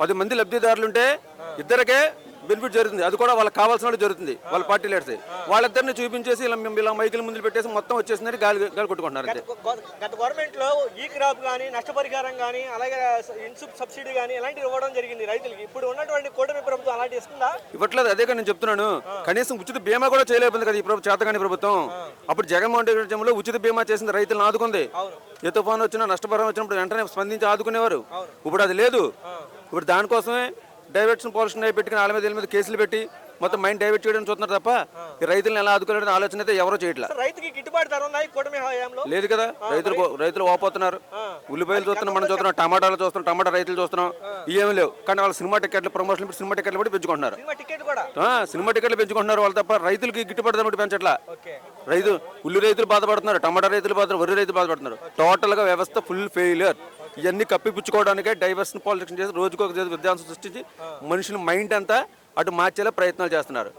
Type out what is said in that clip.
10 మంది లబ్ధిదారులు ఉంటే ఇద్దరికే బెనిఫిట్ జరుగుతుంది. అది కూడా వాళ్ళకి కావాల్సిన జరుగుతుంది. వాళ్ళ పార్టీ లీడర్స్ వాళ్ళిద్దరిని చూపించేసి ఇలా మైకుల ముందు పెట్టేసి మొత్తం వచ్చేసిందని గాలి కొట్టుకుంటున్నారు. అంతే. గత గవర్నమెంట్ లో ఈ క్రాప్ కానీ నష్టపరిహారం కానీ అలాగే ఇన్సూప్ సబ్సిడీ కానీ ఇలాంటివి ఇవ్వడం జరిగింది రైతులకి. ఇప్పుడు ఉన్నటువంటి కూటమి ప్రభుత్వం అలాంటి ఇస్తుందా? ఇవ్వట్లేదు. అదే కానీ నేను చెప్తున్నాను. కనీసం ఉచిత బీమా కూడా చేయలేకపోయింది కదా ఈ చేతగాని ప్రభుత్వం. అప్పుడు జగన్మోహన్ రెడ్డి రాజ్యంలో ఉచిత బీమా చేసింది, రైతులను ఆదుకుంది. ఏ తుఫాను వచ్చినా నష్టపరిహారం వచ్చినప్పుడు వెంటనే స్పందించి ఆదుకునేవారు. ఇప్పుడు అది లేదు. ఇప్పుడు దానికోసమే డైవర్షన్ పాలసీ పెట్టుకుని వాళ్ళ మీద కేసులు పెట్టి మొత్తం మైండ్ డైవర్ట్ చేయడం చూస్తున్నారు తప్ప ఈ రైతులను ఎలా ఆదుకోవాలనే ఆలోచన అయితే ఎవరో చేయట్లేదు. రైతుకి గిట్టుబాటు ధర ఉందా ఈ కూటమి హయాంలో? లేదు కదా. రైతులు ఓపోతున్నారు. ఉల్లిపాయలు చూస్తున్నాం, మనం చూస్తున్నాం, టమాటాలు చూస్తున్నాం, టమాటా రైతులు చూస్తున్నాం. ఏమీ లేవు. కానీ వాళ్ళ సినిమా టికెట్లు ప్రమోషన్ సినిమా టికెట్లు కూడా పెంచుకుంటున్నారు. సినిమా టికెట్లు పెంచుకుంటున్నారు వాళ్ళు తప్ప రైతులకి గిట్టుబాటు ధర పెంచట్లా. ఉల్లి రైతులు బాధపడుతున్నారు, టమాటా రైతులు బాధపడుతున్నారు, వరి రైతులు బాధపడుతున్నారు. టోటల్ గా వ్యవస్థ ఫుల్ ఫెయిలియర్. ఇవన్నీ కప్పిపుచ్చుకోవడానికే డైవర్షన్ పాలిటిక్స్ చేసి రోజుకొక విధ్వంసం సృష్టించి మనుషుల మైండ్ అంతా అటు మార్చేలా ప్రయత్నాలు చేస్తున్నారు.